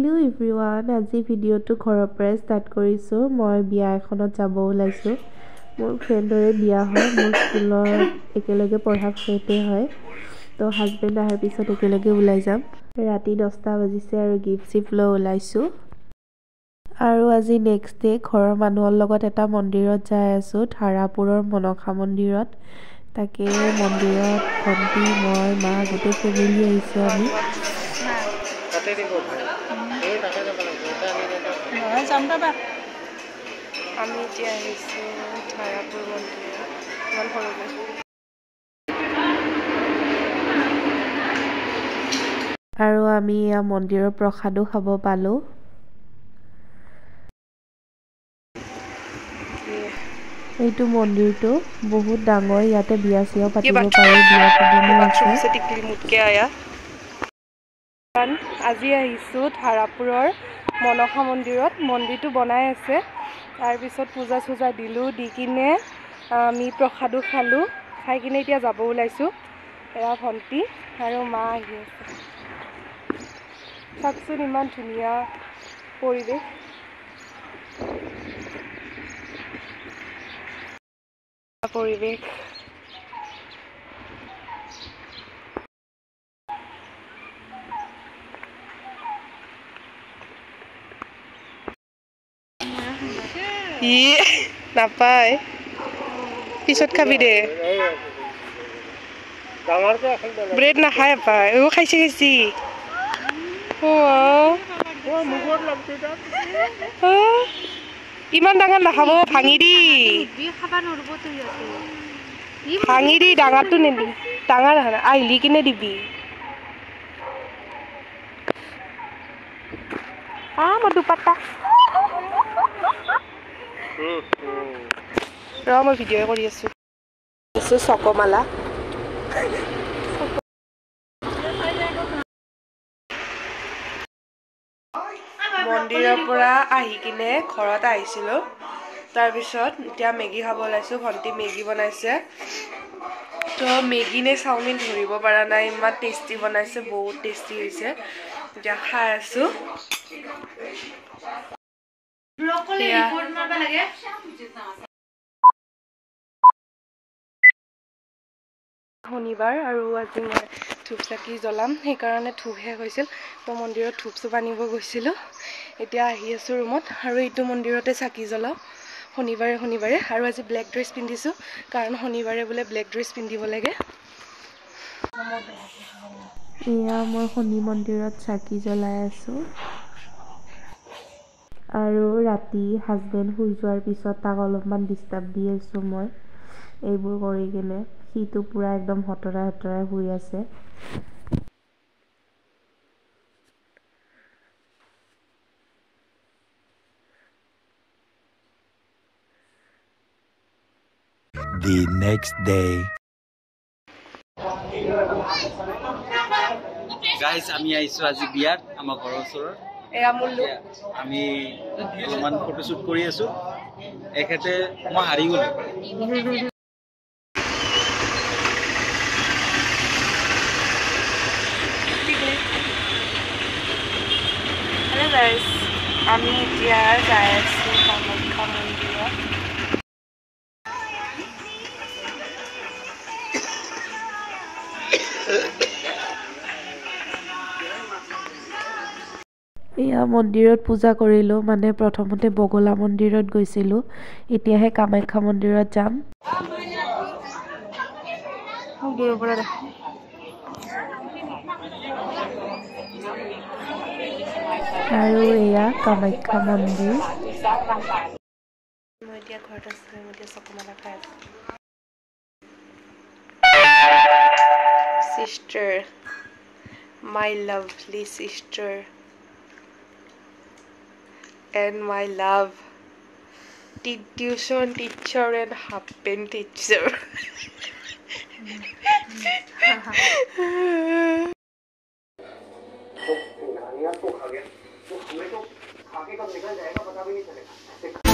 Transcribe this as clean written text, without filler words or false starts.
hello everyone আজি ভিডিওটো ঘৰৰ পৰা ষ্টাৰ্ট কৰিছো মই বিয়া এখনত যাব ওলাইছো মোৰ ফ্ৰেণ্ডৰে বিয়া হয় মোৰ স্কুলত একেলগে পঢ়া ফ্ৰেণ্ডে হয় তো হাজবেণ্ড আহাৰ পিছত একেলগে ওলাই যাম ৰাতি 10টা বাজিছে আৰু গিফট লৈ ওলাইছো আৰু আজি নেক্সট ডে ঘৰৰ মানুহৰ লগত এটা মন্দিৰত যাই আছো ধাৰাপুৰৰ মনসা মন্দিৰত তাকে মন্দিৰত ভন্টি মই মা গোটে ফেমিলি আহিছো আমি কাটে দিব ভাই এই টাকা যাব লাগে নহয় যামটা বা আমি এতিয়া আহিছো ধাৰাপুৰ মন্দিৰত ইমান সৰুকৈ আৰু আমি ইয়া মন্দিৰৰ প্ৰসাদো খাব পালো এইটো মন্দিৰটো বহুত ডাঙৰ ইয়াতে বিয়া চিয়া পাতিব পাৰি বিয়া পদুমো আছে টিকলি মুটকে আয়া আজি আহিছো ধাৰাপুৰৰ মনসা মন্দিৰত মন্দিৰটো বনাই আছে তাৰ পিছত পূজা চূজা দিলো দি কিনে আমি প্ৰসাদো খালো খাই কিনে এতিয়া যাব ওলাইছো এয়া ভন্টি আৰু মা আহি আছে চাকচোন ইমান ধুনীয়া পৰিৱেশ পৰিৱেশ নাপায় পিছত খাবি দে ব্ৰেড নাখায় পায় ও খাইছে খাইছি ইমান ডাঙৰ নাখাব ভাঙি দি ভাঙি দি ডাঙৰটো নিবি ডাঙৰ আহিলি কিনে দিবি মই দুপাত্তা মই ভিডিঅ' কৰি আছো চকমালা মন্দিৰৰ পৰা আহি কিনে ঘৰত আহিছিলো তাৰপিছত এতিয়া মেগী খাব ওলাইছো ভন্টি মেগী বনাইছে তো মেগী নে চাওমিন ধৰিব পৰা নাই ইমান টেষ্টি বনাইছে বহুত টেষ্টি হৈছে এতিয়া খাই আছো শনিবাৰ আৰু আজি মই ধূপ চাকি জ্বলাম সেইকাৰণে ধূপ শেষ হৈছিল তো মন্দিৰত ধূপ চুপ আনিব গৈছিলোঁ এতিয়া আহি আছোঁ ৰুমত আৰু এইটো মন্দিৰতে চাকি জ্বলাওঁ শনিবাৰে আৰু আজি ব্লেক ড্ৰেছ পিন্ধিছোঁ কাৰণ শনিবাৰে বোলে ব্লেক ড্ৰেছ পিন্ধিব লাগে এয়া মই শনি মন্দিৰত চাকি জ্বলাই আছো আৰু ৰাতি হাজবেণ্ড শুই যোৱাৰ পিছত তাক অলপমান ডিষ্টাৰ্ব দি আছো মই এইবোৰ কৰি কিনে সিটো পুৰা একদম হতৰাই শুই আছে The next day guys আমি আইছো আজি বিয়াত আমাৰ ঘৰৰ ওচৰৰ এয়া মুল্লু আমি অলপমান ফটোশুট কৰি আছো এখেতে মই হাৰি গলো হেল্ল' গাইজ আমি এতিয়া যাই আছো কামাখ্যা মন্দিৰত এয়া মন্দিৰত পূজা কৰিলো মানে প্ৰথমতে বগলা মন্দিৰত গৈছিলো এতিয়াহে কামাখ্যা মন্দিৰত যাম আৰু এয়া কামাখ্যা মন্দিৰ মই এতিয়া ঘৰত আছো মই এতিয়া চকমালা খাই আছো sister my lovely sister and my love tuition teacher and husband teacher तो खा गया तो हमें तो खा के कब निकल जाएगा पता भी नहीं चलेगा